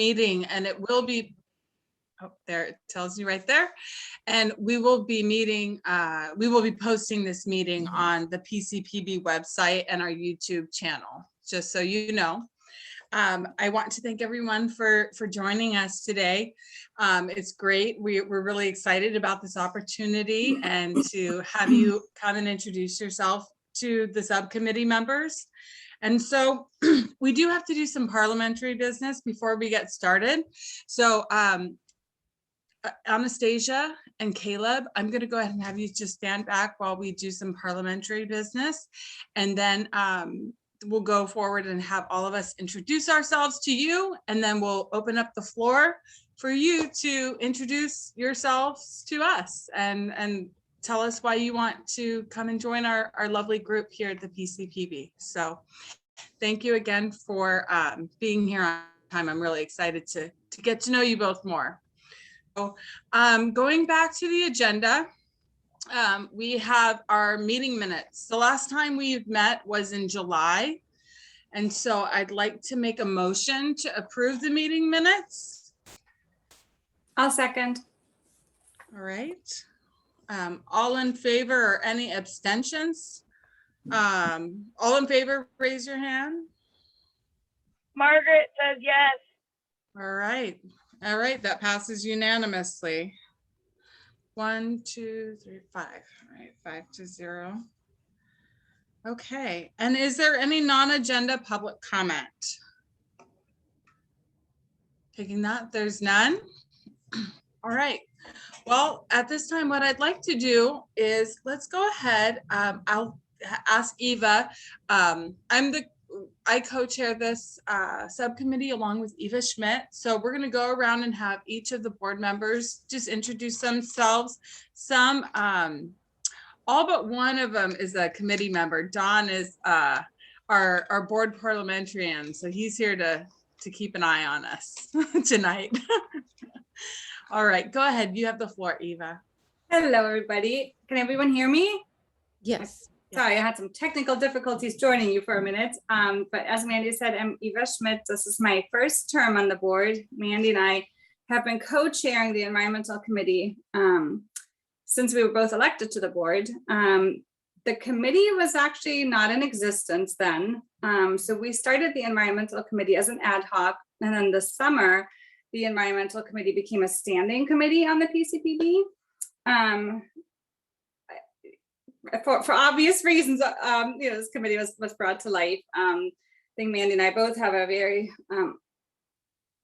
meeting, and it will be, oh, there it tells you right there. And we will be meeting, we will be posting this meeting on the PCPB website and our YouTube channel, just so you know. I want to thank everyone for joining us today. It's great. We're really excited about this opportunity and to have you come and introduce yourself to the subcommittee members. And so we do have to do some parliamentary business before we get started. So Anastasia and Caleb, I'm going to go ahead and have you just stand back while we do some parliamentary business. And then we'll go forward and have all of us introduce ourselves to you. And then we'll open up the floor for you to introduce yourselves to us and tell us why you want to come and join our lovely group here at the PCPB. So thank you again for being here on time. I'm really excited to get to know you both more. So going back to the agenda, we have our meeting minutes. The last time we met was in July. And so I'd like to make a motion to approve the meeting minutes. I'll second. All right. All in favor or any abstentions? All in favor, raise your hand. Margaret says yes. All right. All right, that passes unanimously. 1, 2, 3, 5. All right, 5-0. Okay, and is there any non-agenda public comment? Taking that, there's none. All right. Well, at this time, what I'd like to do is let's go ahead. I'll ask Eva. I co-chair this subcommittee along with Eva Schmidt. So we're going to go around and have each of the board members just introduce themselves. Some, all but one of them is a committee member. Don is our board parliamentarian. So he's here to keep an eye on us tonight. All right, go ahead. You have the floor, Eva. Hello, everybody. Can everyone hear me? Yes. Sorry, I had some technical difficulties joining you for a minute. But as Mandy said, I'm Eva Schmidt. This is my first term on the board. Mandy and I have been co-chairing the Environmental Committee since we were both elected to the board. The committee was actually not in existence then. So we started the Environmental Committee as an ad hoc. And then this summer, the Environmental Committee became a standing committee on the PCPB. For obvious reasons, this committee was brought to life. I think Mandy and I both have a very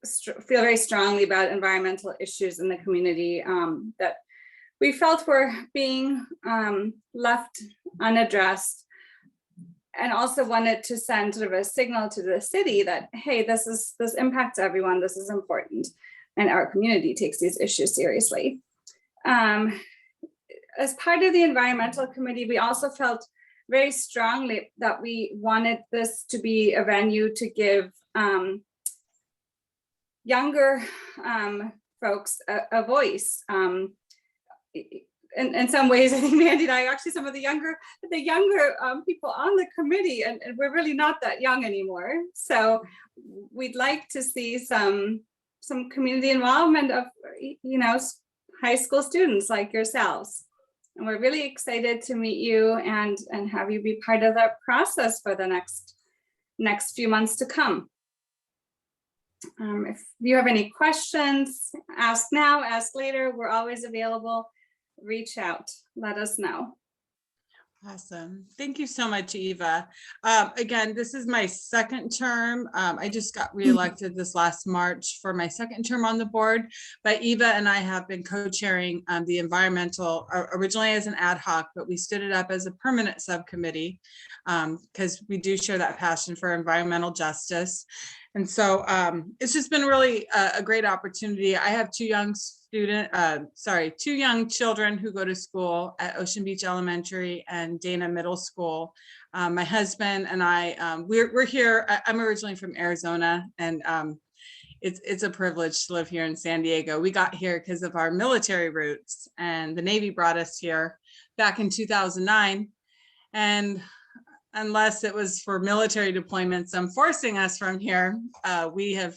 feel very strongly about environmental issues in the community that we felt were being left unaddressed, and also wanted to send sort of a signal to the city that, hey, this impacts everyone. This is important, and our community takes these issues seriously. As part of the Environmental Committee, we also felt very strongly that we wanted this to be a venue to give younger folks a voice. In some ways, I think Mandy and I are actually some of the younger people on the committee, and we're really not that young anymore. So we'd like to see some community involvement of high school students like yourselves. And we're really excited to meet you and have you be part of that process for the next few months to come. If you have any questions, ask now, ask later. We're always available. Reach out, let us know. Awesome. Thank you so much, Eva. Again, this is my second term. I just got reelected this last March for my second term on the board, but Eva and I have been co-chairing the environmental, originally as an ad hoc, but we stood it up as a permanent subcommittee because we do share that passion for environmental justice. And so it's just been really a great opportunity. I have two young children who go to school at Ocean Beach Elementary and Dana Middle School. My husband and I, we're here. I'm originally from Arizona, and it's a privilege to live here in San Diego. We got here because of our military roots, and the Navy brought us here back in 2009. And unless it was for military deployments, forcing us from here, we have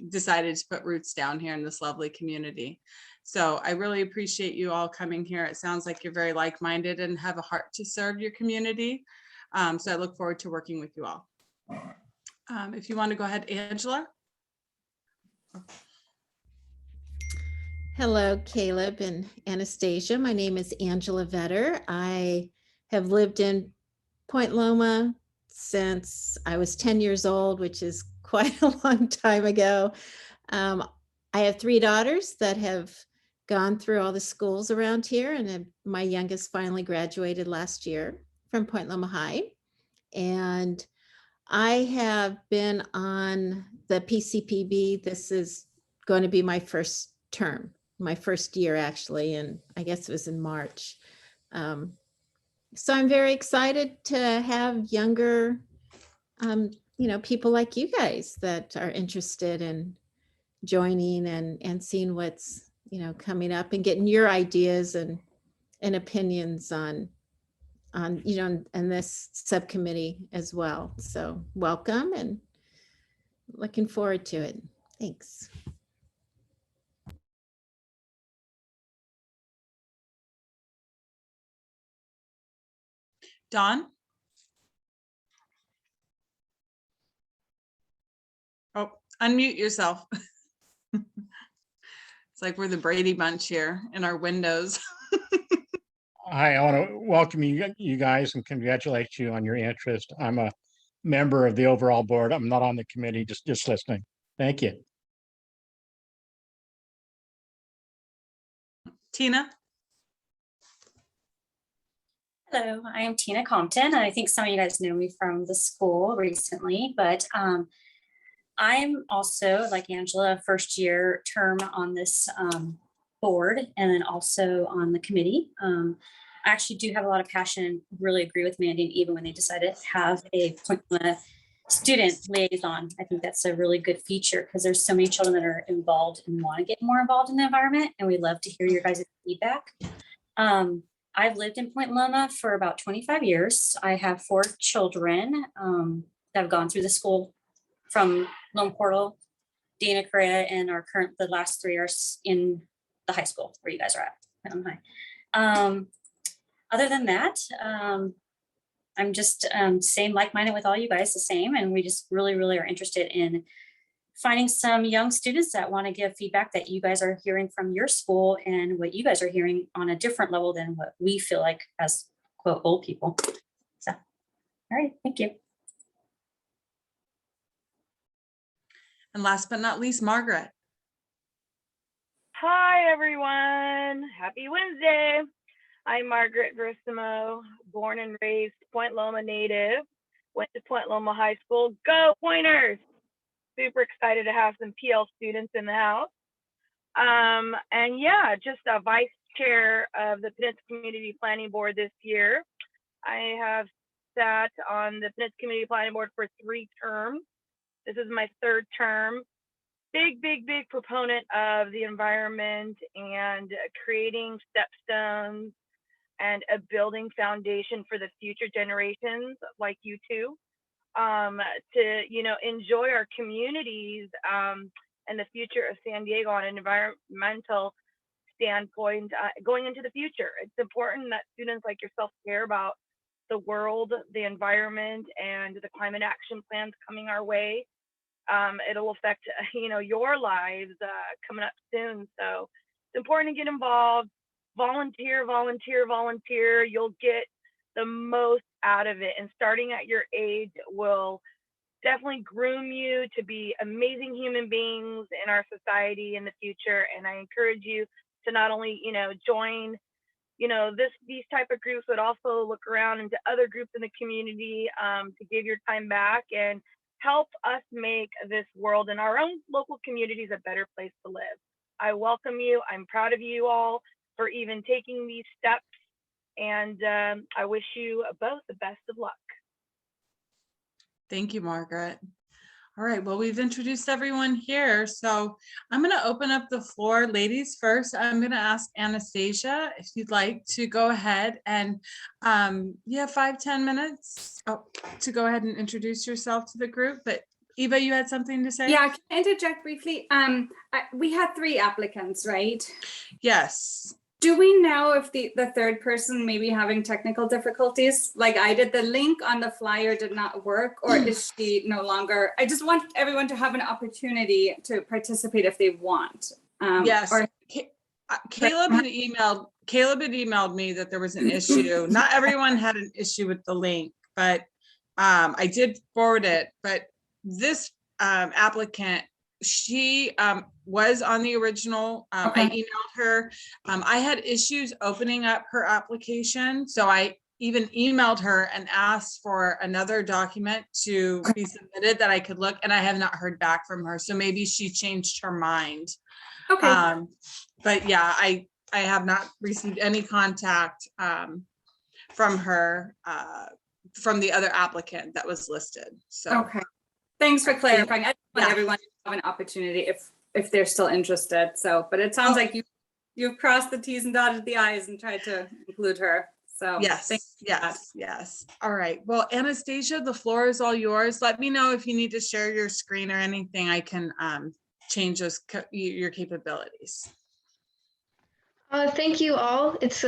decided to put roots down here in this lovely community. So I really appreciate you all coming here. It sounds like you're very like-minded and have a heart to serve your community. So I look forward to working with you all. If you want to go ahead, Angela. Hello, Caleb and Anastasia. My name is Angela Vetter. I have lived in Point Loma since I was 10 years old, which is quite a long time ago. I have 3 daughters that have gone through all the schools around here, and my youngest finally graduated last year from Point Loma High. And I have been on the PCPB. This is going to be my first term, my first year actually, and I guess it was in March. So I'm very excited to have younger, people like you guys that are interested in joining and seeing what's, coming up and getting your ideas and opinions on and this subcommittee as well. So welcome and looking forward to it. Thanks. Dawn? Oh, unmute yourself. It's like we're the Brady Bunch here in our windows. Hi, I want to welcome you guys and congratulate you on your interest. I'm a member of the overall board. I'm not on the committee, just listening. Thank you. Tina? Hello, I am Tina Compton, and I think some of you guys know me from the school recently, but I'm also, like Angela, first year term on this board and then also on the committee. I actually do have a lot of passion, really agree with Mandy, and even when they decided to have a student liaison, I think that's a really good feature because there's so many children that are involved and want to get more involved in the environment, and we'd love to hear your guys' feedback. I've lived in Point Loma for about 25 years. I have 4 children that have gone through the school from Lone Portal, Dana Correa, and the last 3 are in the high school where you guys are at. Other than that, I'm just same like-minded with all you guys, the same, and we just really, really are interested in finding some young students that want to give feedback that you guys are hearing from your school and what you guys are hearing on a different level than what we feel like as quote old people. So, all right, thank you. And last but not least, Margaret. Hi, everyone. Happy Wednesday. I'm Margaret Versimo, born and raised Point Loma native, went to Point Loma High School. Go Pointers! Super excited to have some PL students in the house. And yeah, just a vice chair of the Peninsula Community Planning Board this year. I have sat on the Peninsula Community Planning Board for 3 terms. This is my 3rd term. Big proponent of the environment and creating stepstones and a building foundation for the future generations like you two, to enjoy our communities and the future of San Diego on an environmental standpoint going into the future. It's important that students like yourself care about the world, the environment, and the climate action plans coming our way. It'll affect your lives coming up soon. So it's important to get involved. Volunteer. You'll get the most out of it, and starting at your age will definitely groom you to be amazing human beings in our society in the future. And I encourage you to not only join these type of groups, but also look around into other groups in the community to give your time back and help us make this world and our own local communities a better place to live. I welcome you. I'm proud of you all for even taking these steps, and I wish you both the best of luck. Thank you, Margaret. All right, well, we've introduced everyone here, so I'm going to open up the floor. Ladies first, I'm going to ask Anastasia if you'd like to go ahead and you have 5-10 minutes to go ahead and introduce yourself to the group. But Eva, you had something to say? Yeah, can I interject briefly? We had 3 applicants, right? Yes. Do we know if the third person may be having technical difficulties? Like I did, the link on the flyer did not work, or is she no longer? I just want everyone to have an opportunity to participate if they want. Yes. Or Caleb had emailed me that there was an issue. Not everyone had an issue with the link, but I did forward it. But this applicant, she was on the original. Okay. I emailed her. I had issues opening up her application, so I even emailed her and asked for another document to be submitted that I could look, and I have not heard back from her. So maybe she changed her mind. Okay. But yeah, I have not received any contact from her from the other applicant that was listed. So Okay. Thanks for clarifying. I just want Yeah. everyone to have an opportunity if they're still interested. So, but it sounds like you've crossed the T's and dotted the I's and tried to include her. So yes. All right. Well, Anastasia, the floor is all yours. Let me know if you need to share your screen or anything. I can change your capabilities. Thank you all. It's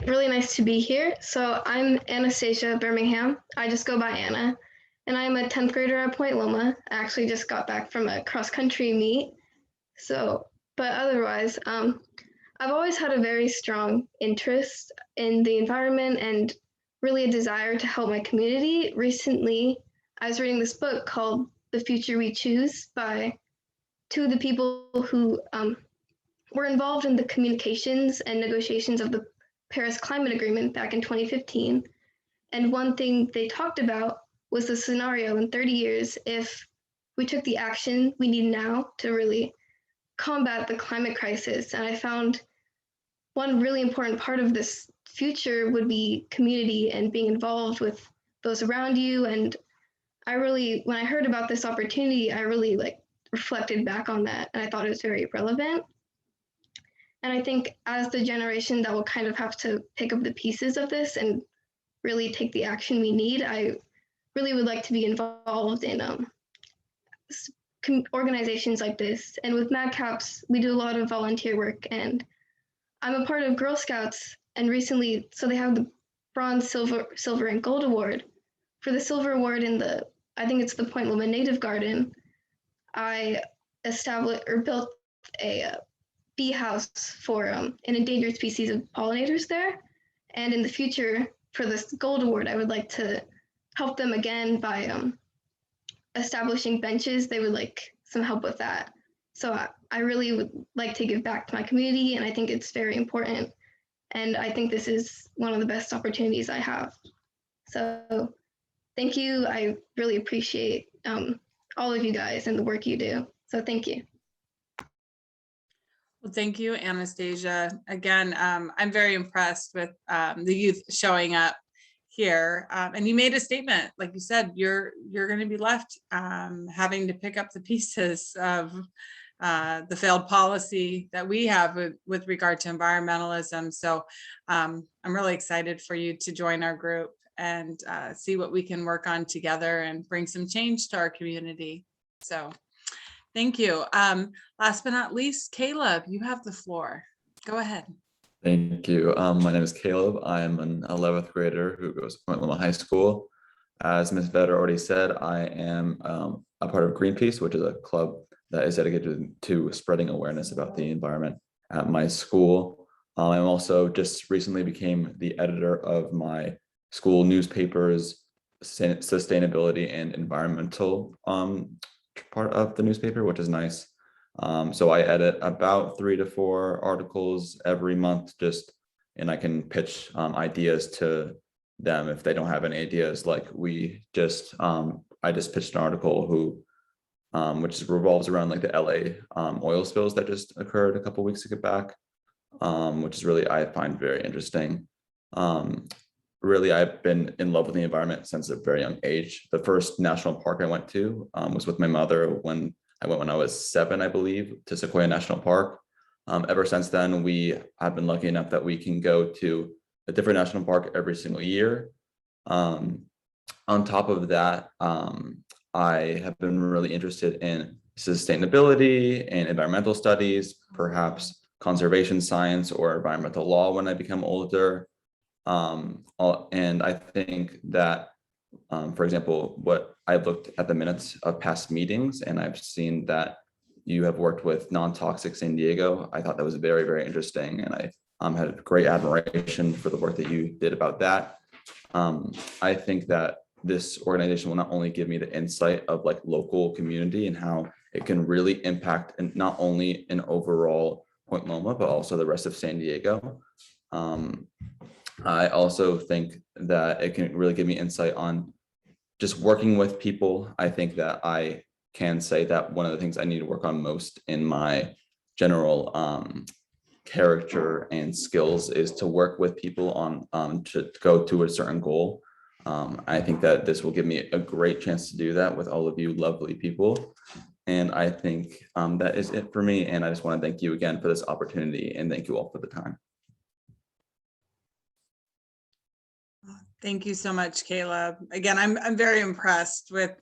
really nice to be here. So I'm Anastasia Birmingham. I just go by Anna, and I'm a 10th grader at Point Loma. I actually just got back from a cross-country meet. So, but otherwise, I've always had a very strong interest in the environment and really a desire to help my community. Recently, I was reading this book called The Future We Choose by 2 of the people who were involved in the communications and negotiations of the Paris Climate Agreement back in 2015. And one thing they talked about was the scenario in 30 years if we took the action we need now to really combat the climate crisis. And I found one really important part of this future would be community and being involved with those around you. And I really, when I heard about this opportunity, I really reflected back on that, and I thought it was very relevant. And I think as the generation that will kind of have to pick up the pieces of this and really take the action we need, I really would like to be involved in organizations like this. And with MadCaps, we do a lot of volunteer work, and I'm a part of Girl Scouts. And recently, so they have the bronze, silver, and gold award. For the silver award in I think it's the Point Loma Native Garden, I built a bee house for an endangered species of pollinators there. And in the future, for this gold award, I would like to help them again by establishing benches. They would like some help with that. So I really would like to give back to my community, and I think it's very important. And I think this is one of the best opportunities I have. So thank you. I really appreciate all of you guys and the work you do. So thank you. Well, thank you, Anastasia. Again, I'm very impressed with the youth showing up here. And you made a statement, like you said, you're going to be left having to pick up the pieces of the failed policy that we have with regard to environmentalism. So I'm really excited for you to join our group and see what we can work on together and bring some change to our community. So thank you. Last but not least, Caleb, you have the floor. Go ahead. Thank you. My name is Caleb. I am an 11th grader who goes to Point Loma High School. As Ms. Vetter already said, I am a part of Greenpeace, which is a club that is dedicated to spreading awareness about the environment at my school. I also just recently became the editor of my school newspaper's sustainability and environmental part of the newspaper, which is nice. So I edit about 3 to 4 articles every month, and I can pitch ideas to them if they don't have any ideas. Like I just pitched an article which revolves around like the LA oil spills that just occurred a couple weeks back, which is really, I find very interesting. really, I've been in love with the environment since a very young age. The first national park I went to was with my mother when I was 7, I believe, to Sequoia National Park. Ever since then, we have been lucky enough that we can go to a different national park every single year. On top of that, I have been really interested in sustainability and environmental studies, perhaps conservation science or environmental law when I become older. And I think that, for example, what I've looked at the minutes of past meetings, and I've seen that you have worked with Non-Toxic San Diego. I thought that was very, very interesting. And I had great admiration for the work that you did about that. I think that this organization will not only give me the insight of like local community and how it can really impact and not only an overall Point Loma, but also the rest of San Diego. I also think that it can really give me insight on just working with people. I think that I can say that one of the things I need to work on most in my general character and skills is to work with people on to go to a certain goal. I think that this will give me a great chance to do that with all of you lovely people. And I think that is it for me. And I just want to thank you again for this opportunity and thank you all for the time. Thank you so much, Caleb. Again, I'm very impressed with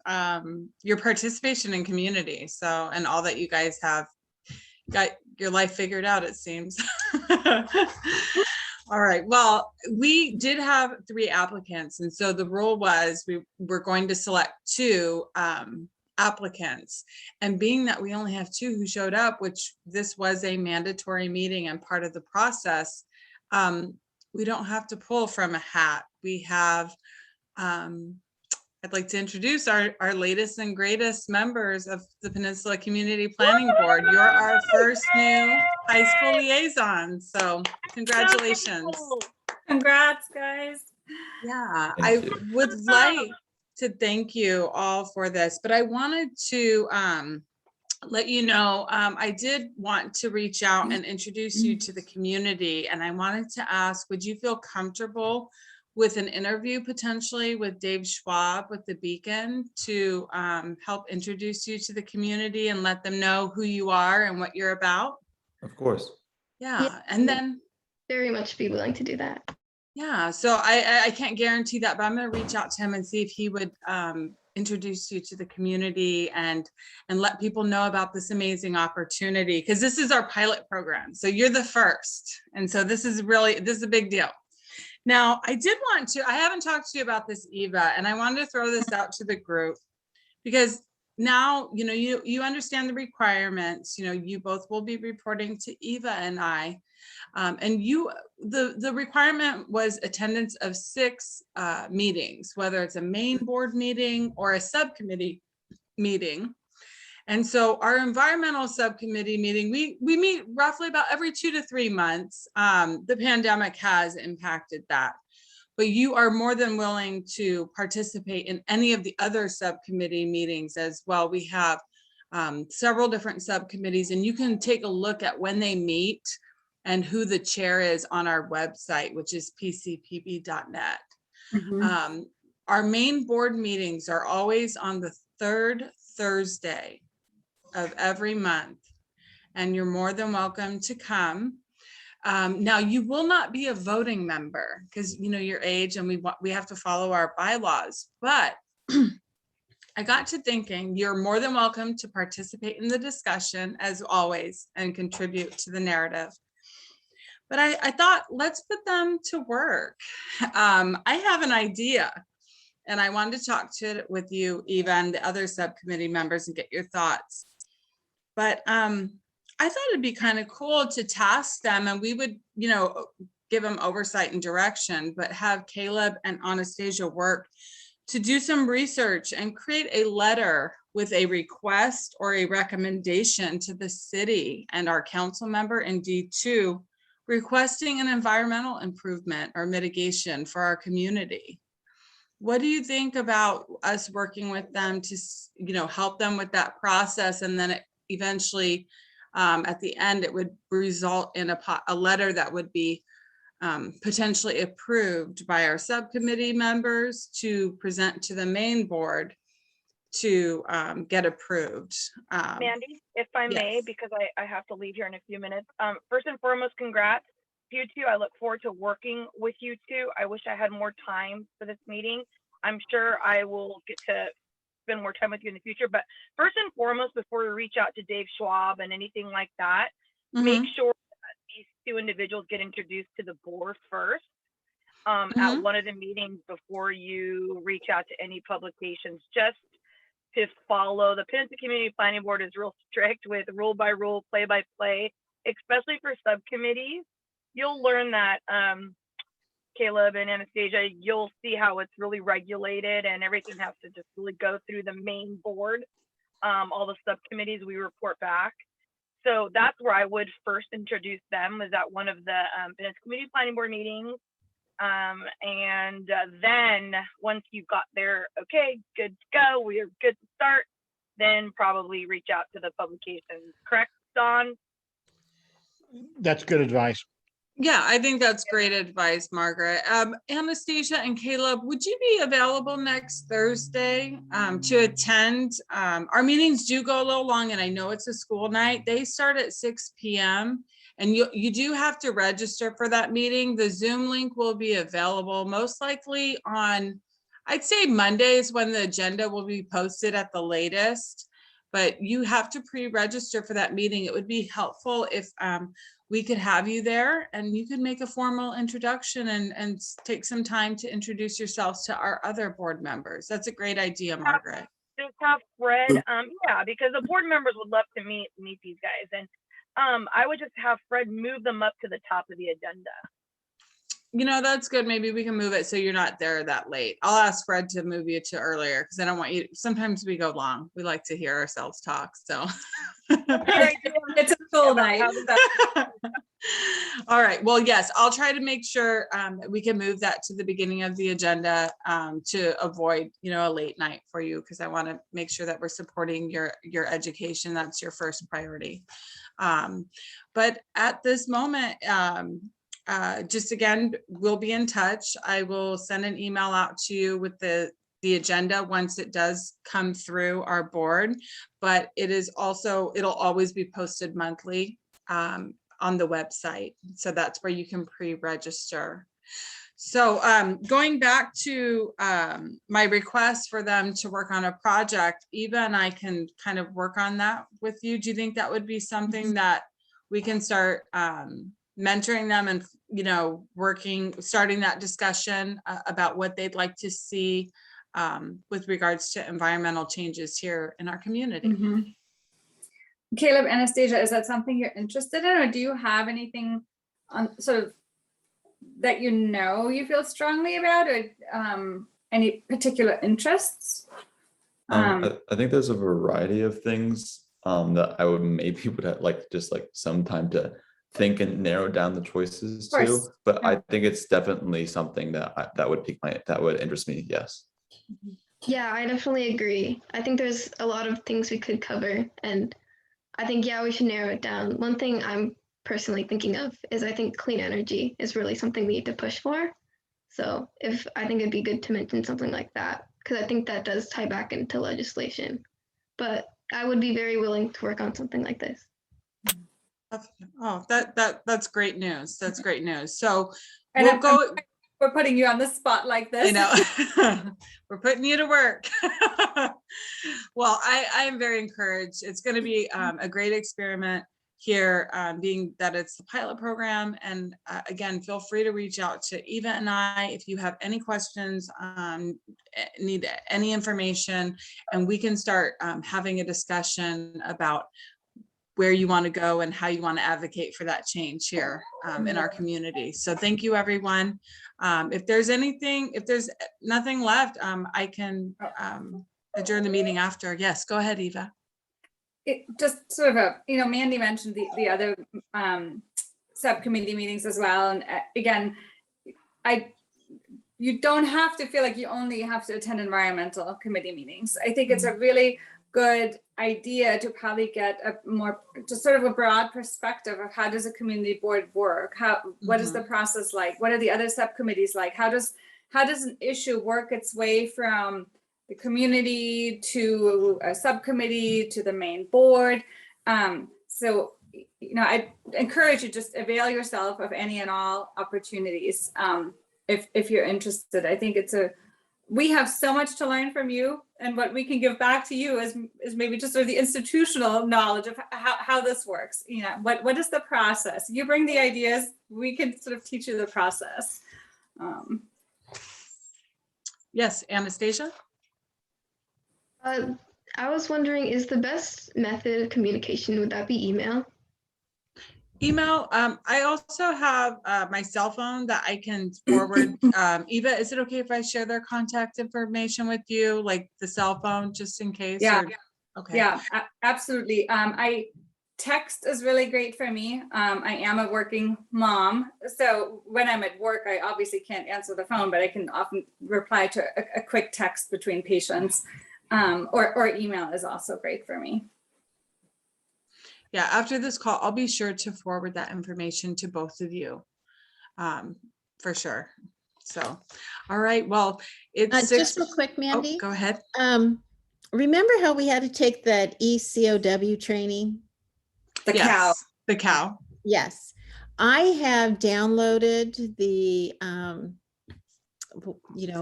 your participation in community. So, and all that you guys have got your life figured out, it seems. All right. Well, we did have 3 applicants. And so the rule was we were going to select 2 applicants. And being that we only have 2 who showed up, which this was a mandatory meeting and part of the process, we don't have to pull from a hat. We have, I'd like to introduce our latest and greatest members of the Peninsula Community Planning Board. You're our first new high school liaison. So congratulations. Congrats, guys. Yeah, Thank I you. would like to thank you all for this, but I wanted to let you know, I did want to reach out and introduce you to the community. And I wanted to ask, would you feel comfortable with an interview potentially with Dave Schwab with the Beacon to help introduce you to the community and let them know who you are and what you're about? Of course. Yeah, and then Very much be willing to do that. yeah, so I can't guarantee that, but I'm going to reach out to him and see if he would introduce you to the community and let people know about this amazing opportunity, because this is our pilot program. So you're the first. And so this is a big deal. Now, I haven't talked to you about this, Eva, and I wanted to throw this out to the group because now, you understand the requirements, you both will be reporting to Eva and I. And the requirement was attendance of 6 meetings, whether it's a main board meeting or a subcommittee meeting. And so our environmental subcommittee meeting, we meet roughly about every 2 to 3 months. The pandemic has impacted that, but you are more than willing to participate in any of the other subcommittee meetings as well. We have several different subcommittees, and you can take a look at when they meet and who the chair is on our website, which is pcpb.net. Our main board meetings are always on the 3rd Thursday of every month, and you're more than welcome to come. Now, you will not be a voting member because your age and we have to follow our bylaws, but I got to thinking you're more than welcome to participate in the discussion as always and contribute to the narrative. But I thought, let's put them to work. I have an idea, and I wanted to talk to it with you, Eva, and the other subcommittee members and get your thoughts. But I thought it'd be kind of cool to task them, and we would, give them oversight and direction, but have Caleb and Anastasia work to do some research and create a letter with a request or a recommendation to the city and our council member in D2 requesting an environmental improvement or mitigation for our community. What do you think about us working with them to, help them with that process? And then it eventually, at the end, it would result in a letter that would be potentially approved by our subcommittee members to present to the main board to get approved. Mandy, if I may, yes. because I have to leave here in a few minutes. First and foremost, congrats to you two. I look forward to working with you two. I wish I had more time for this meeting. I'm sure I will get to spend more time with you in the future. But first and foremost, before we reach out to Dave Schwab and anything like that, make sure that these two individuals get introduced to the board first at one of the meetings before you reach out to any publications. Just to follow. The Peninsula Community Planning Board is real strict with rule by rule, play by play, especially for subcommittees. You'll learn that, Caleb and Anastasia, you'll see how it's really regulated and everything has to just really go through the main board. All the subcommittees we report back. So that's where I would first introduce them, is at one of the Peninsula Community Planning Board meetings. And then once you've got there, okay, good to go, we're good to start, then probably reach out to the publications. Correct, Dawn? That's good advice. Yeah, I think that's great advice, Margaret. Anastasia and Caleb, would you be available next Thursday to attend? Our meetings do go a little long, and I know it's a school night. They start at 6 p.m. and you do have to register for that meeting. The Zoom link will be available most likely on, I'd say Mondays, when the agenda will be posted at the latest. But you have to pre-register for that meeting. It would be helpful if we could have you there and you could make a formal introduction and take some time to introduce yourselves to our other board members. That's a great idea, Margaret. Just have Fred, yeah, because the board members would love to meet these guys. And I would just have Fred move them up to the top of the agenda. You know, that's good. Maybe we can move it so you're not there that late. I'll ask Fred to move you to earlier because I don't want you, sometimes we go long. We like to hear ourselves talk, so. It's a full night. All right, well, yes, I'll try to make sure that we can move that to the beginning of the agenda to avoid, a late night for you, because I want to make sure that we're supporting your education. That's your first priority. But at this moment, just again, we'll be in touch. I will send an email out to you with the agenda once it does come through our board, but it is also, it'll always be posted monthly on the website. So that's where you can pre-register. So going back to my request for them to work on a project, Eva and I can kind of work on that with you. Do you think that would be something that we can start mentoring them and, starting that discussion about what they'd like to see with regards to environmental changes here in our community? Caleb, Anastasia, is that something you're interested in, or do you have anything on sort of that you feel strongly about, or any particular interests? I think there's a variety of things that I would like some time to think and narrow down the choices to, but I think it's definitely something that would interest me. Yes. Yeah, I definitely agree. I think there's a lot of things we could cover, and I think, we should narrow it down. One thing I'm personally thinking of is I think clean energy is really something we need to push for. So I think it'd be good to mention something like that, because I think that does tie back into legislation. But I would be very willing to work on something like this. Oh, that's great news. That's great news. So And we'll go. We're putting you on the spot like this. I know. We're putting you to work. Well, I am very encouraged. It's going to be a great experiment here, being that it's the pilot program. And again, feel free to reach out to Eva and I if you have any questions, need any information, and we can start having a discussion about where you want to go and how you want to advocate for that change here in our community. So thank you, everyone. If there's nothing left, I can adjourn the meeting after. Yes, go ahead, Eva. It just sort of Mandy mentioned the other subcommittee meetings as well. And again, you don't have to feel like you only have to attend environmental committee meetings. I think it's a really good idea to probably get a more, just sort of a broad perspective of how does a community board work? What is the process like? What are the other subcommittees like? How does an issue work its way from the community to a subcommittee to the main board? So, I encourage you, just avail yourself of any and all opportunities if you're interested. I think we have so much to learn from you, and what we can give back to you is maybe just sort of the institutional knowledge of how this works. What is the process? You bring the ideas, we can sort of teach you the process. Yes, Anastasia? I was wondering, is the best method of communication, would that be email? Email. I also have my cell phone that I can forward. Eva, is it okay if I share their contact information with you, like the cell phone, just in case? Yeah. Okay. Yeah, absolutely. Text is really great for me. I am a working mom, so when I'm at work, I obviously can't answer the phone, but I can often reply to a quick text between patients. Or email is also great for me. Yeah, after this call, I'll be sure to forward that information to both of you, for sure. So, all right, well, it's Just real quick, Oh, Mandy. go ahead. Remember how we had to take that ECOW training? The cow. The cow. Yes, I have downloaded the,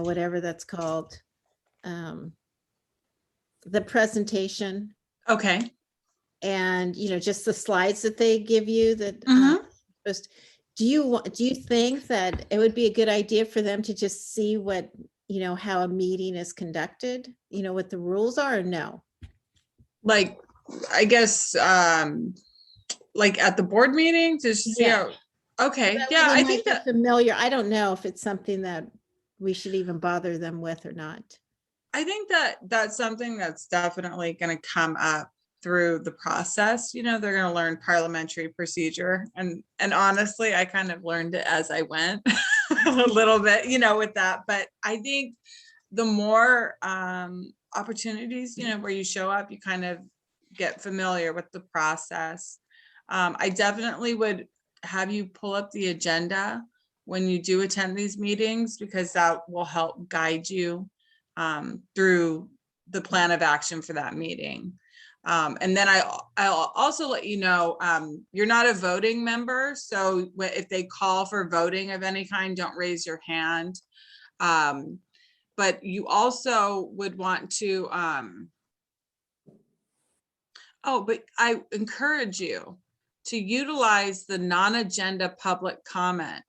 whatever that's called, the presentation, Okay. and, just the slides that they give you that, do you think that it would be a good idea for them to just see what, how a meeting is conducted, what the rules are, or no? Like, I guess, like at the board meeting to see Yeah. how, okay, That yeah, way they I might think be that, familiar. I don't know if it's something that we should even bother them with or not. I think that that's something that's definitely going to come up through the process. They're going to learn parliamentary procedure, and honestly, I kind of learned it as I went a little bit, with that. But I think the more opportunities, where you show up, you kind of get familiar with the process. I definitely would have you pull up the agenda when you do attend these meetings, because that will help guide you through the plan of action for that meeting. And then I'll also let you know, you're not a voting member. So if they call for voting of any kind, don't raise your hand. But you also would want to, but I encourage you to utilize the non-agenda public comment.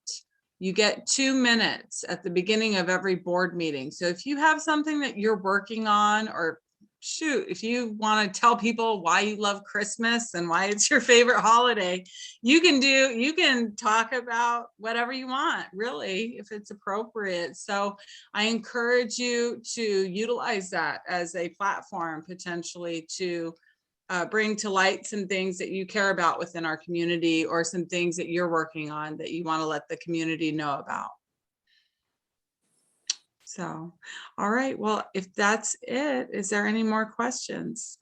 You get 2 minutes at the beginning of every board meeting. So if you have something that you're working on, or shoot, if you want to tell people why you love Christmas and why it's your favorite holiday, you can talk about whatever you want, really, if it's appropriate. So I encourage you to utilize that as a platform potentially to bring to light some things that you care about within our community, or some things that you're working on that you want to let the community know about. So, all right, well, if that's it, is there any more questions?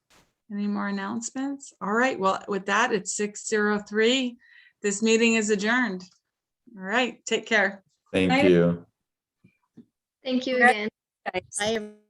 Any more announcements? All right, well, with that, it's 6:03. This meeting is adjourned. All right, take care. Thank you. Thank you again. Guys. Bye, everyone.